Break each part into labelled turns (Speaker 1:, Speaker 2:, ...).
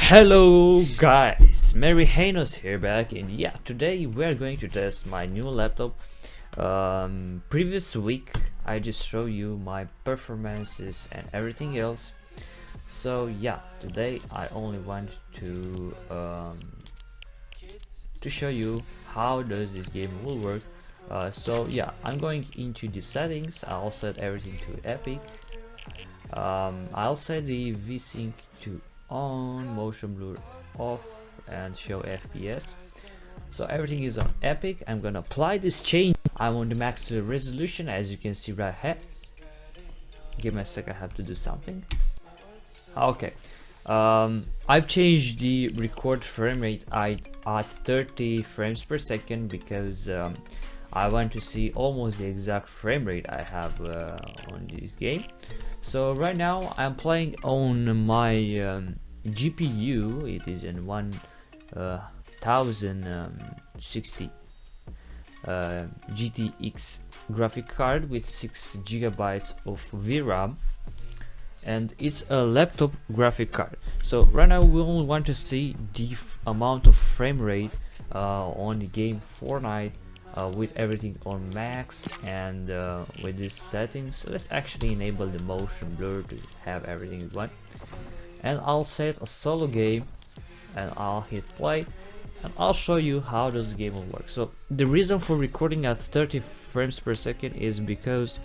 Speaker 1: Hello guys, Mary Haynos here back, and yeah, today we're going to test my new laptop. Previous week I just showed you my performances and everything else. So yeah, today I only want to show you how does this game will work. So yeah, I'm going into the settings. I'll set everything to epic. I'll set the VSync to on, motion blur off, and show FPS. So everything is on epic. I'm gonna apply this change. I'm on the max resolution, as you can see right here. Give me a sec, I have to do something. Okay, I've changed the record frame rate at 30 frames per second because I want to see almost the exact frame rate I have on this game. So right now I'm playing on my GPU. It is in 1060 GTX graphic card with 6 GB of VRAM, and it's a laptop graphic card. So right now we only want to see the amount of frame rate on the game Fortnite with everything on max and with these settings. So let's actually enable the motion blur to have everything we want, and I'll set a solo game and I'll hit play and I'll show you how this game will work. So the reason for recording at 30 frames per second is because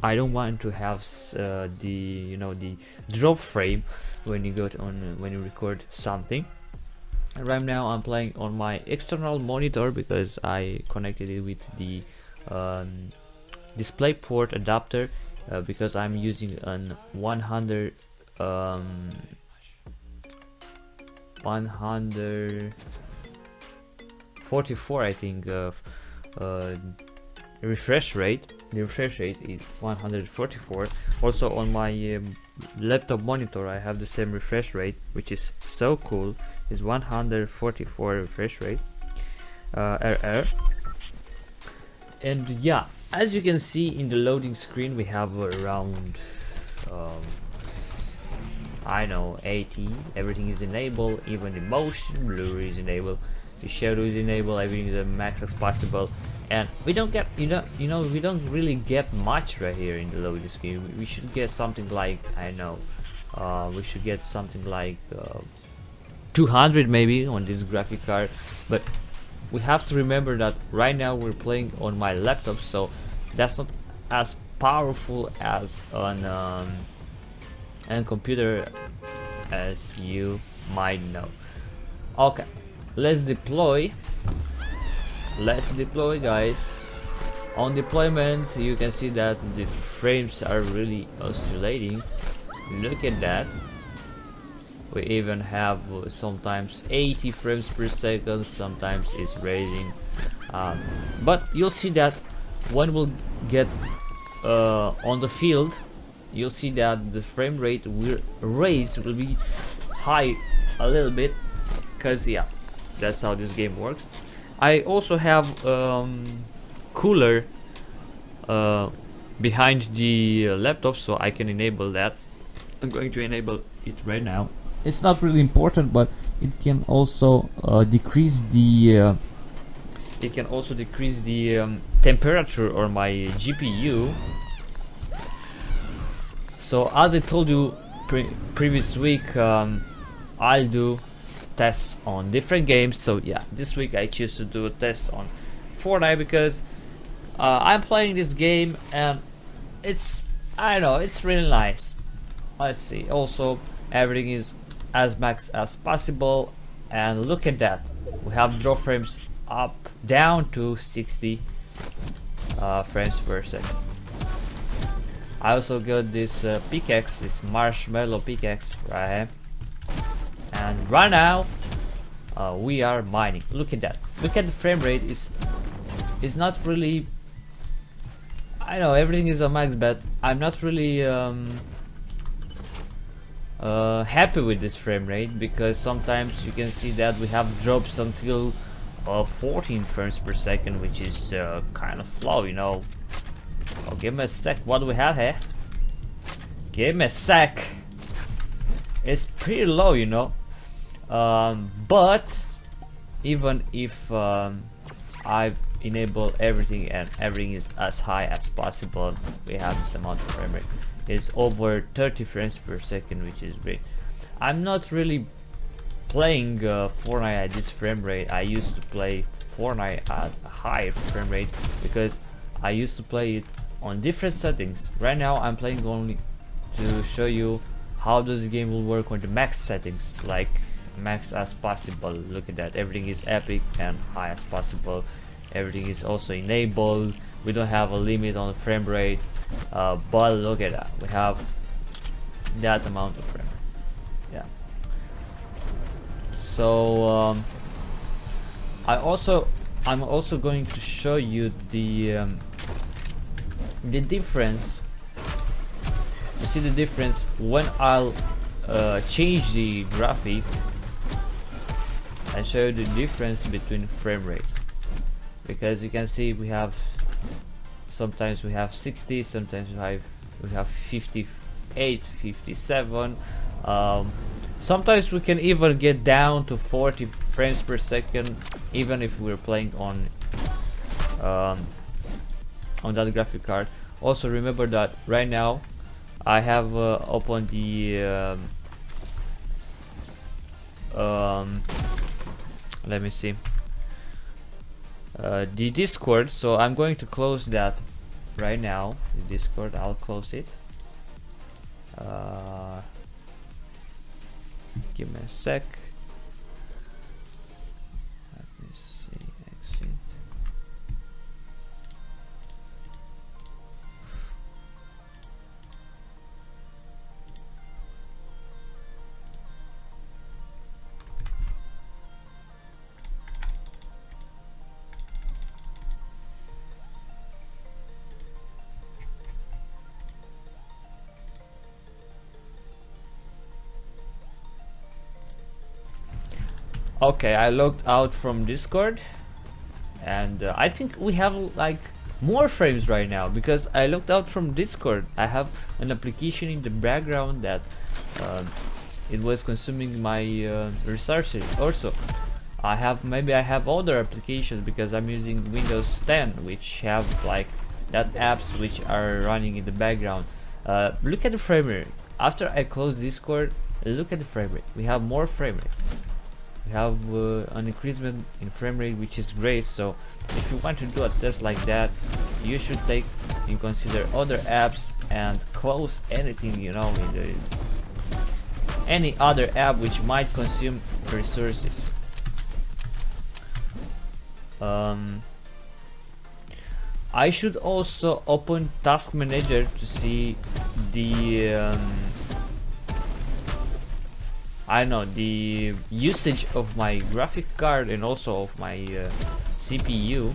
Speaker 1: I don't want to have the drop frame when you when you record something. And right now I'm playing on my external monitor because I connected it with the DisplayPort adapter because I'm using an 144 I think refresh rate. The refresh rate is 144. Also on my laptop monitor I have the same refresh rate, which is so cool. Is 144 refresh rate RR. And yeah, as you can see in the loading screen, we have around I know 80. Everything is enabled, even the motion blur is enabled, the shadow is enabled, everything is as max as possible. And we don't get we don't really get much right here in the loading screen. We should get something like, I know, we should get something like 200 maybe on this graphic card, but we have to remember that right now we're playing on my laptop, so that's not as powerful as on a computer, as you might know. Okay, let's deploy guys. On deployment you can see that the frames are really oscillating. Look at that. We even have sometimes 80 frames per second, sometimes it's raising, but you'll see that when we'll get on the field, you'll see that the frame rate will be high a little bit, because yeah, that's how this game works. I also have cooler behind the laptop, so I can enable that. I'm going to enable it right now. It's not really important, but it can also decrease the temperature on my GPU. So as I told you previous week, I'll do tests on different games. So yeah, this week I choose to do a test on Fortnite because I'm playing this game and it's really nice. Let's see. Also, everything is as max as possible, and look at that, we have drop frames down to 60 frames per second. I also got this pickaxe, this MrMAO pickaxe right here, and right now we are mining. Look at that, look at the frame rate. Is not really, I know everything is on max, but I'm not really happy with this frame rate, because sometimes you can see that we have drops until 14 frames per second, which is kind of low, you know. Oh, give me a sec, what do we have here? Give me a sec. It's pretty low, you know. But even if I enable everything and everything is as high as possible, we have this amount of frame rate. It's over 30 frames per second, which is great. I'm not really playing Fortnite at this frame rate. I used to play Fortnite at a high frame rate because I used to play it on different settings. Right now I'm playing only to show you how does the game will work on the max settings, like max as possible. Look at that, everything is epic and high as possible. Everything is also enabled. We don't have a limit on the frame rate, but look at that, we have that amount of frame rate. Yeah. So I'm also going to show you the difference. You see the difference when I'll change the graphic and show you the difference between frame rate, because you can see we have sometimes we have 60, sometimes we have 58, 57. Sometimes we can even get down to 40 frames per second, even if we're playing on that graphic card. Also remember that right now I have opened the let me see, the Discord, so I'm going to close that right now. The Discord, I'll close it. Give me a sec. Let me see, exit. Okay, I logged out from Discord, and I think we have like more frames right now because I logged out from Discord. I have an application in the background that it was consuming my resources. Also, maybe I have other applications because I'm using Windows 10, which have like that apps which are running in the background. Look at the frame rate. After I close Discord, look at the frame rate. We have more frame rate. We have an increasement in frame rate, which is great. So if you want to do a test like that, you should take in consider other apps and close anything, you know, in any other app which might consume resources. I should also open Task Manager to see the I know the usage of my graphic card and also of my CPU,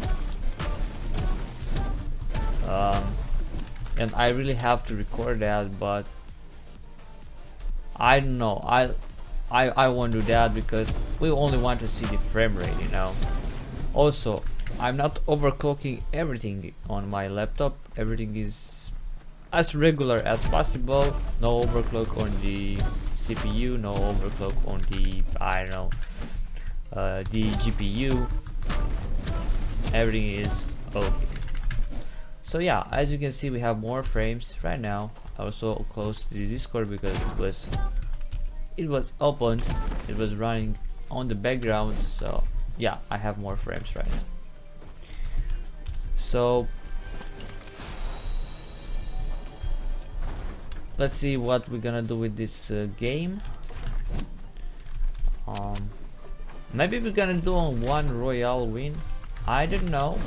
Speaker 1: and I really have to record that, but I don't know, I won't do that because we only want to see the frame rate, you know. Also, I'm not overclocking everything on my laptop. Everything is as regular as possible. No overclock on the CPU, no overclock on the, I don't know, the GPU. Everything is okay. So yeah, as you can see, we have more frames right now. I also closed the Discord because it was opened, it was running on the background. So yeah, I have more frames right now. So let's see what we're gonna do with this game. Maybe we're gonna do on one royale win. I don't know.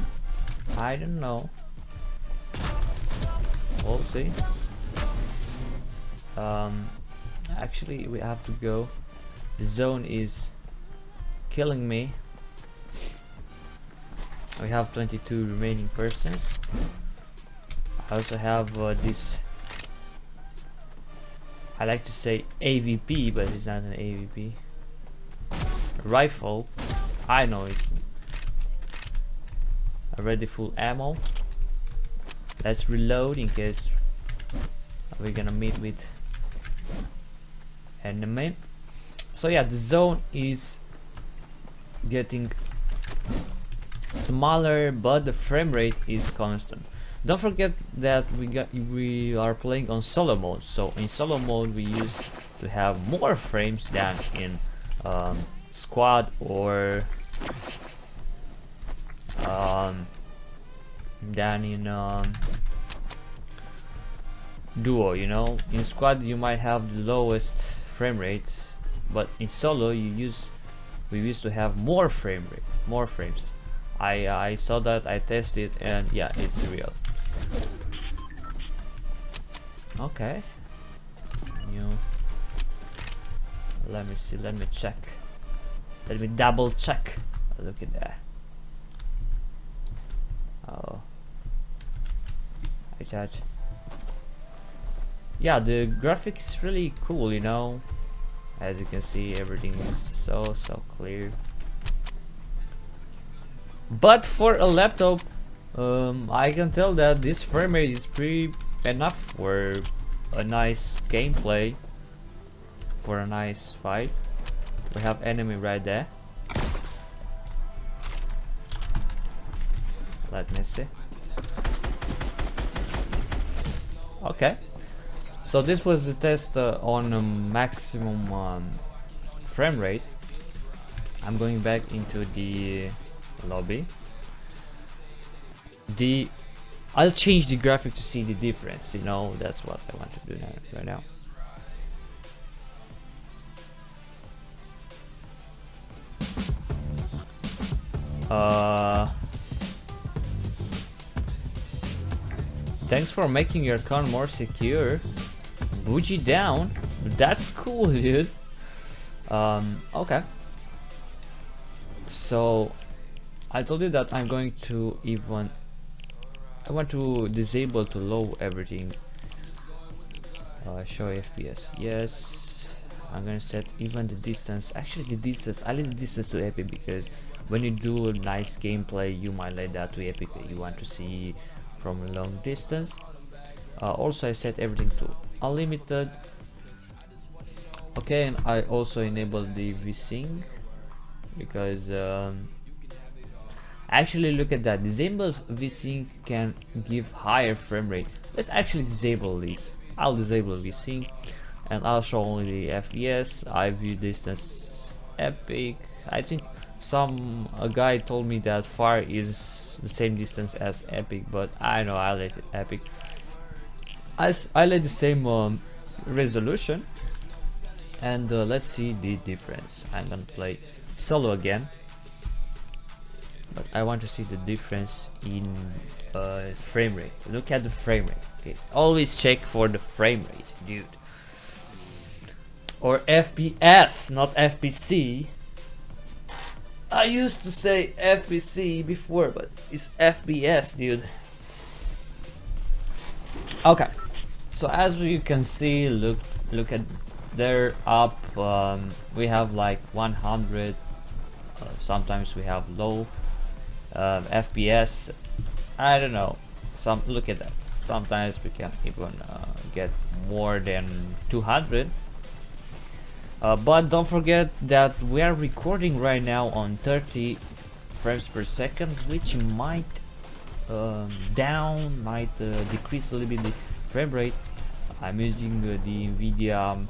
Speaker 1: We'll see. Actually, we have to go. The zone is killing me. We have 22 remaining persons. I also have this, I like to say AVP, but it's not an AVP. Rifle. I know it's already full ammo. Let's reload in case we're gonna meet with enemy. So yeah, the zone is getting smaller, but the frame rate is constant. Don't forget that we are playing on solo mode. So in solo mode we used to have more frames than in squad or than in duo. You know, in squad you might have the lowest frame rate, but in solo we used to have more frame rate, more frames. I saw that, I tested, and yeah, it's real. Okay, let me see, let me check, let me double check. Look at that. Oh, I thought, yeah, the graphics is really cool, you know. As you can see, everything is so clear. But for a laptop, I can tell that this frame rate is pretty enough for a nice gameplay, for a nice fight. We have enemy right there. Let me see. Okay. So this was the test on maximum frame rate. I'm going back into the lobby. I'll change the graphic to see the difference, you know. That's what I want to do right now. Thanks for making your account more secure. Bougie down. That's cool, dude. Okay. So I told you that I'm going to I want to disable to low everything. Show FPS. Yes. I'm gonna set even the distance. Actually, the distance. I leave the distance to epic because when you do nice gameplay, you might let that to epic. You want to see from a long distance. Also, I set everything to unlimited. Okay, and I also enable the vsync because actually look at that, disable vsync can give higher frame rate. Let's actually disable this. I'll disable vsync and I'll show only the FPS. I view distance epic. I think a guy told me that far is the same distance as epic, but I know I let it epic. I let the same resolution, and let's see the difference. I'm gonna play solo again, but I want to see the difference in frame rate. Look at the frame rate. Okay, always check for the frame rate, dude. Or FPS, not FPC. I used to say FPC before, but it's FPS, dude. Okay, so as you can see, look at they're up. We have like 100. Sometimes we have low FPS. I don't know. Look at that. Sometimes we can even get more than 200. But don't forget that we are recording right now on 30 frames per second, which might decrease a little bit the frame rate. I'm using the NVIDIA.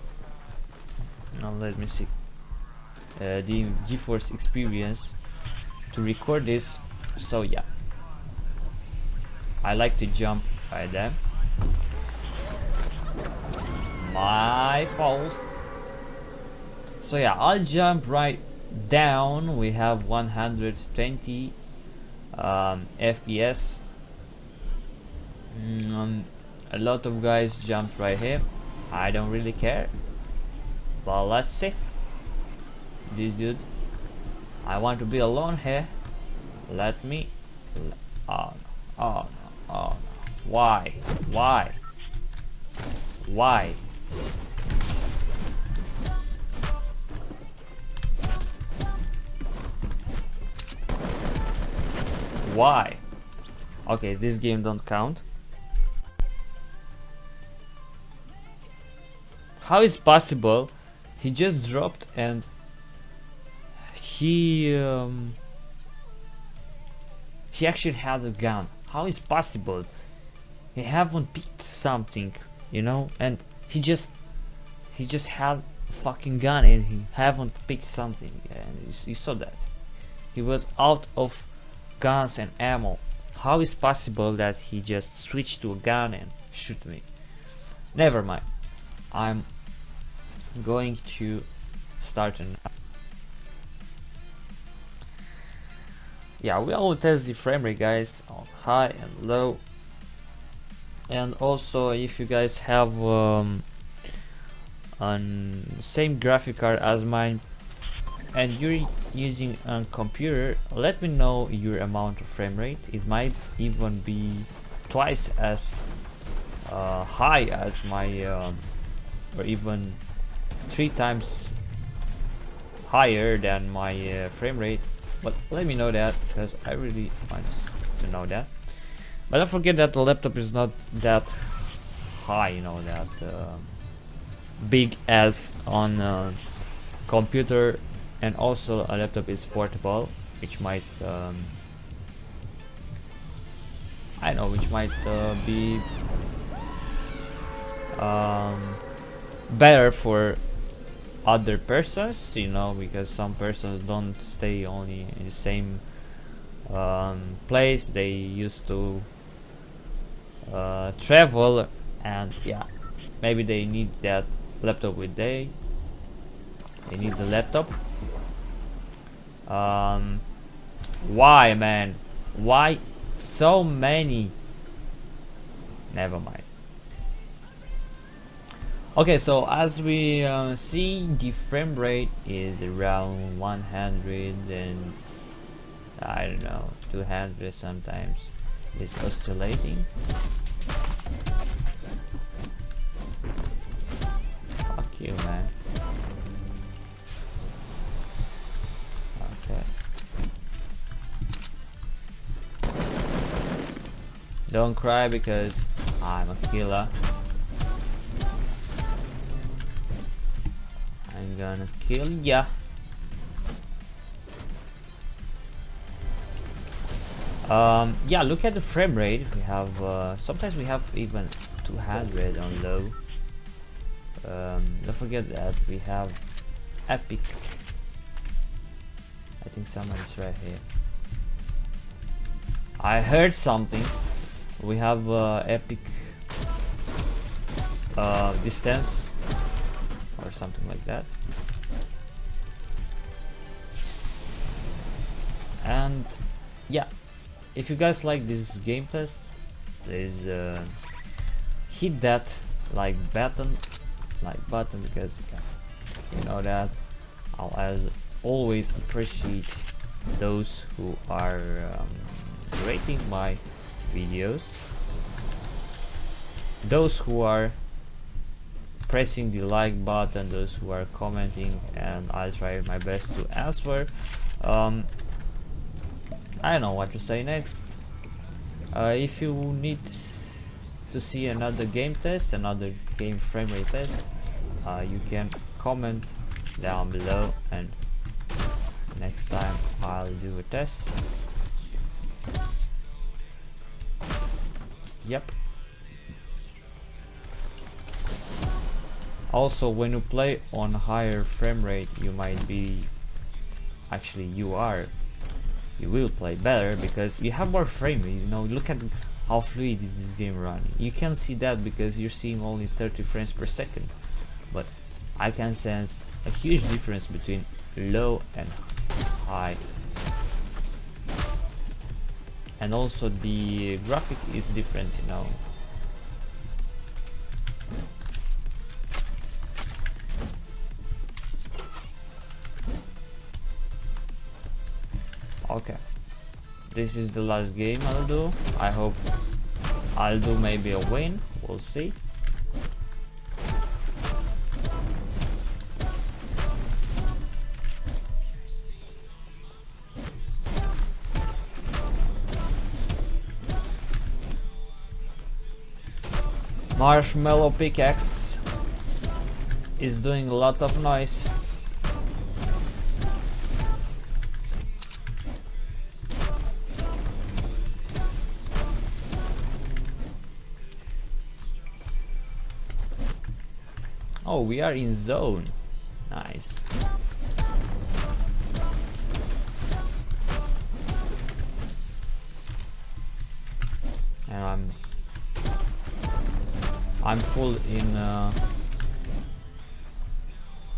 Speaker 1: Let me see. The GeForce Experience to record this. So yeah, I like to jump by them. My fault. So yeah, I'll jump right down. We have 120 FPS. A lot of guys jumped right here. I don't really care, but let's see. This dude, I want to be alone here. Let me. Oh no! Oh no! Oh no! Why? Why? Why? Why? Okay, this game don't count. How is possible he just dropped and he actually had a gun. How is possible? He haven't picked something, you know, and he just had a fucking gun and he haven't picked something, and you saw that he was out of guns and ammo. How is possible that he just switched to a gun and shoot me? Never mind. I'm going to start an. Yeah, we will test the frame rate, guys, on high and low. And also, if you guys have same graphic card as mine and you're using a computer, let me know your amount of frame rate. It might even be twice as high as my or even 3 times higher than my frame rate, but let me know that because I really want to know that. But don't forget that the laptop is not that high, you know, that big as on computer, and also a laptop is portable, which might I know, which might be better for other persons, you know, because some persons don't stay only in the same place. They used to travel, and yeah, maybe they need that laptop with they need the laptop. Why, man? Why so many? Never mind. Okay, so as we see, the frame rate is around 100 and I don't know, 200 sometimes. It's oscillating. Fuck you, man. Okay. Don't cry because I'm a killer. I'm gonna kill ya. Yeah, look at the frame rate. We have sometimes we have even 200 on low. Don't forget that we have epic. I think someone is right here. I heard something. We have epic distance or something like that. And yeah, if you guys like this game test, please hit that like button because you know that I'll as always appreciate those who are rating my videos, those who are pressing the like button, those who are commenting, and I'll try my best to answer. I don't know what to say next. If you need to see another game test, another game frame rate test, you can comment down below, and next time I'll do a test. Yep. Also, when you play on higher frame rate, you might be, actually you will play better because you have more frame rate. You know, look at how fluid is this game running. You can see that because you're seeing only 30 frames per second, but I can sense a huge difference between low and high. And also the graphic is different, you know. Okay, this is the last game I'll do. I hope I'll do maybe a win, we'll see. MrMAO pickaxe. is doing a lot of noise. Oh, we are in zone. Nice. And I'm full in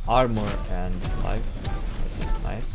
Speaker 1: armor and life, which is nice.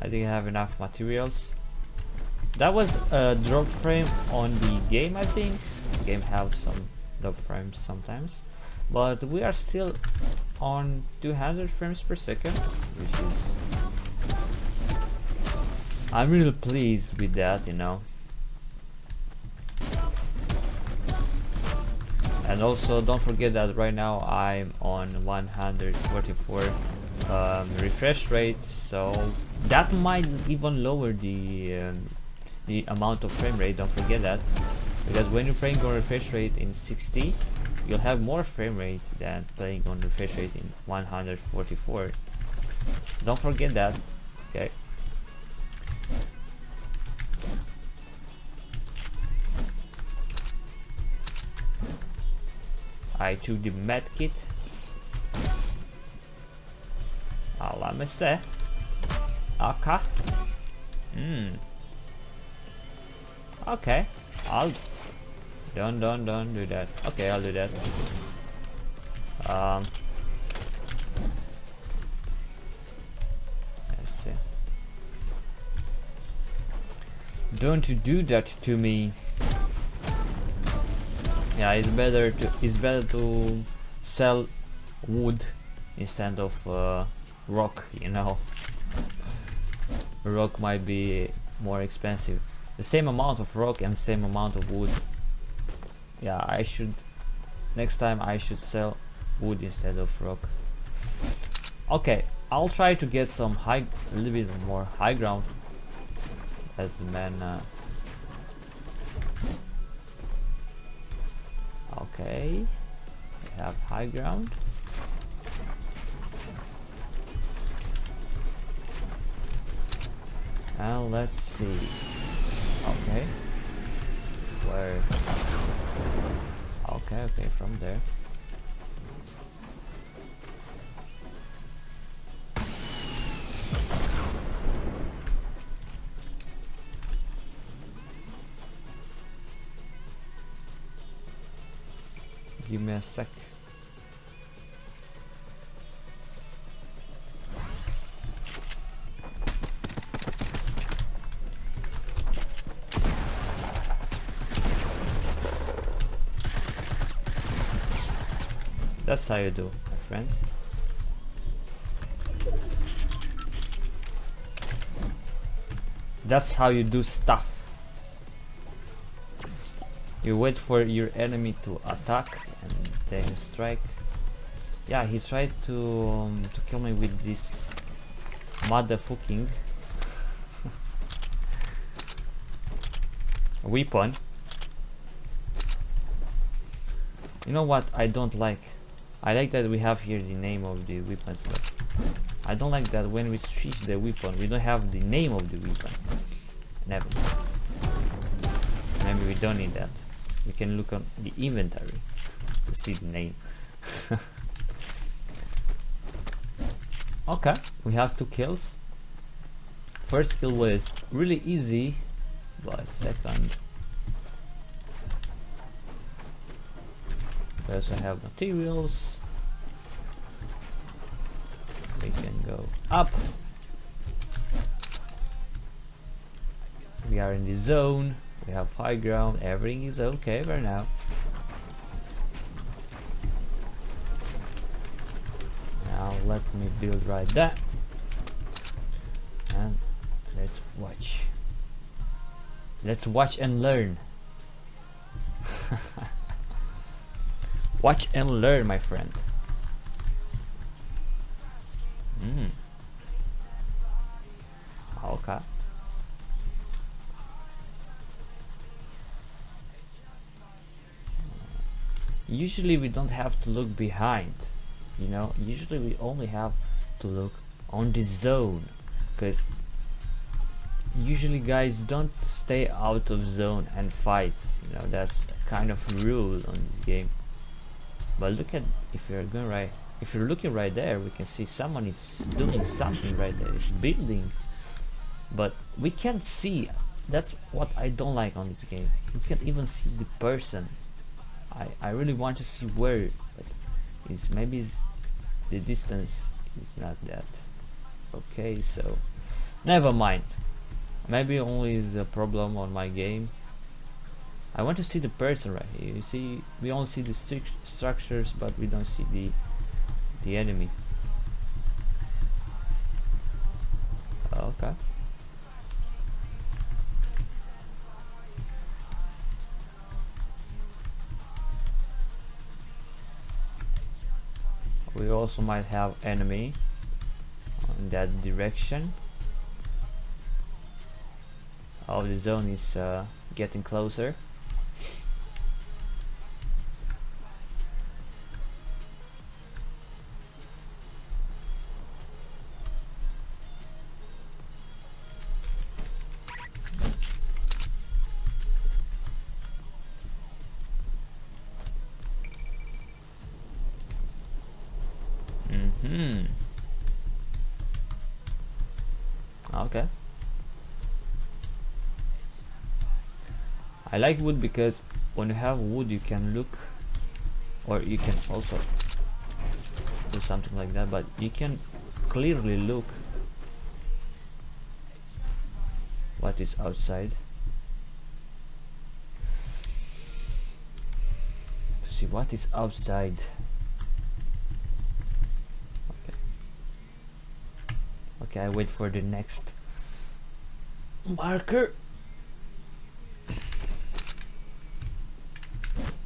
Speaker 1: I think I have enough materials. That was a drop frame on the game, I think. The game have some drop frames sometimes, but we are still on 200 frames per second, which is, I'm really pleased with that, you know. And also don't forget that right now I'm on 144 refresh rate, so that might even lower the amount of frame rate. Don't forget that, because when you're playing on refresh rate in 60, you'll have more frame rate than playing on refresh rate in 144. Don't forget that. Okay. I took the med kit. Let me see. Okay. Okay. Don't do that. Okay, I'll do that. Let's see. Don't you do that to me. Yeah, it's better to sell wood instead of rock, you know. Rock might be more expensive. The same amount of rock and same amount of wood. Yeah, I should, next time I should sell wood instead of rock. Okay, I'll try to get some a little bit more high ground as the man. Okay, we have high ground. Now let's see. Okay, where? Okay, from there. Give me a sec. That's how you do, my friend. That's how you do stuff. You wait for your enemy to attack and then you strike. Yeah, he tried to kill me with this motherfucking weapon. You know what I don't like? I like that we have here the name of the weapons, but I don't like that when we switch the weapon we don't have the name of the weapon. Never. Maybe we don't need that. We can look on the inventory to see the name. Okay, we have 2 kills. First kill was really easy, but second, we also have materials. we can go up. We are in the zone. We have high ground. Everything is okay right now. Now let me build right there. And let's watch. Let's watch and learn. Watch and learn, my friend. Okay. Usually we don't have to look behind, you know. Usually we only have to look on the zone, because usually guys don't stay out of zone and fight, you know. That's kind of rule on this game. But look at, if you're looking right there, we can see someone is doing something right there. It's building, but we can't see. That's what I don't like on this game. You can't even see the person. I really want to see where, but maybe the distance is not that okay. So never mind. Maybe only is a problem on my game. I want to see the person right here. You see, we only see the structures, but we don't see the enemy. Okay. We also might have enemy in that direction. Oh, the zone is getting closer. Okay. I like wood because when you have wood you can look, or you can also do something like that, but you can clearly look what is outside, to see what is outside. Okay, I wait for the next marker,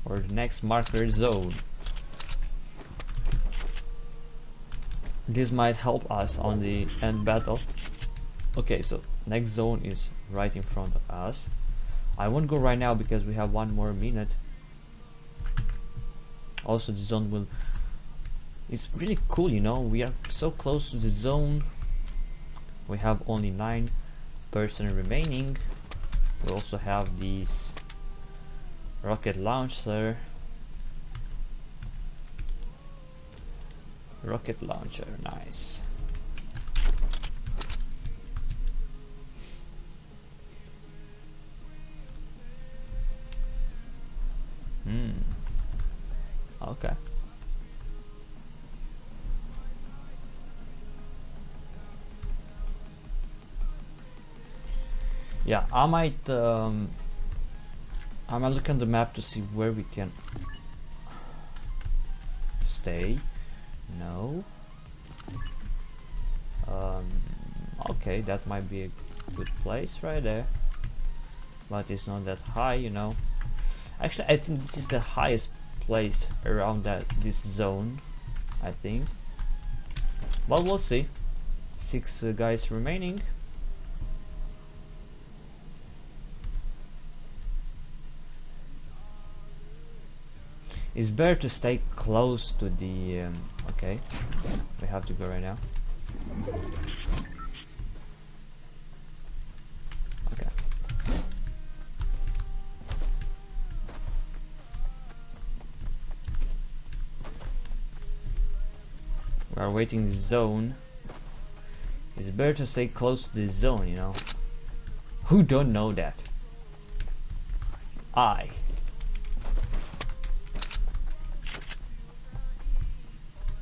Speaker 1: or the next marker zone. This might help us on the end battle. Okay, so next zone is right in front of us. I won't go right now because we have 1 more minute. Also, the zone will, it's really cool, you know. We are so close to the zone. We have only 9 person remaining. We also have these rocket launcher. Rocket launcher, nice. Okay. Yeah, I might look on the map to see where we can stay. No. Okay, that might be a good place right there, but it's not that high, you know. Actually, I think this is the highest place around this zone, I think. But we'll see. 6 guys remaining. It's better to stay close to the okay, we have to go right now. Okay. We are waiting the zone. It's better to stay close to the zone, you know. Who don't know that? I.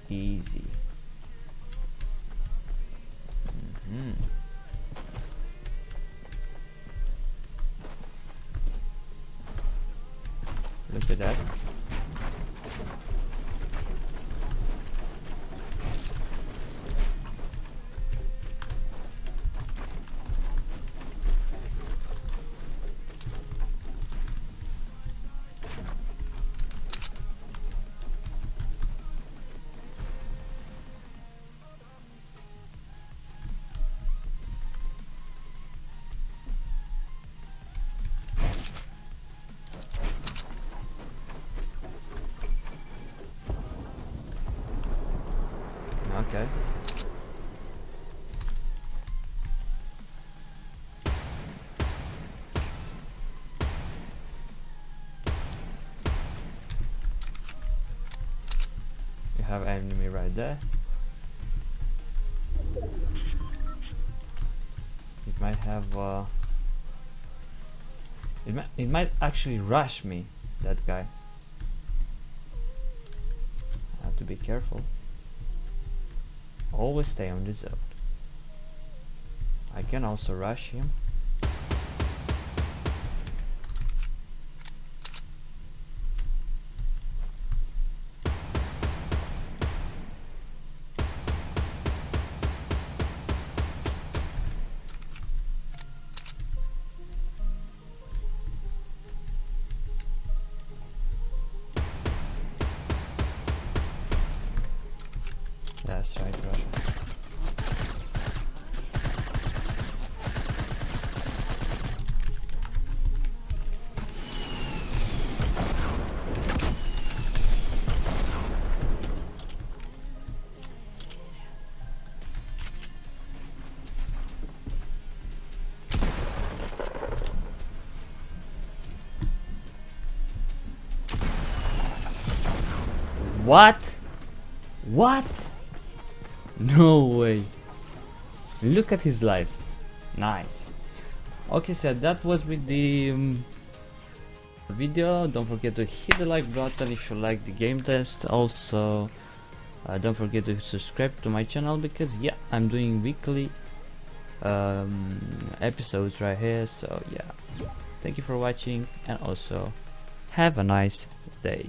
Speaker 1: Easy. Look at that. Okay. You have enemy right there. It might have it might actually rush me, that guy. I have to be careful. Always stay on the zone. I can also rush him. That's right, Russia. What? What? No way. Look at his life. Nice. Okay, so that was with the video. Don't forget to hit the like button if you like the game test. Also, don't forget to subscribe to my channel, because yeah, I'm doing weekly episodes right here. So yeah, thank you for watching, and also have a nice day.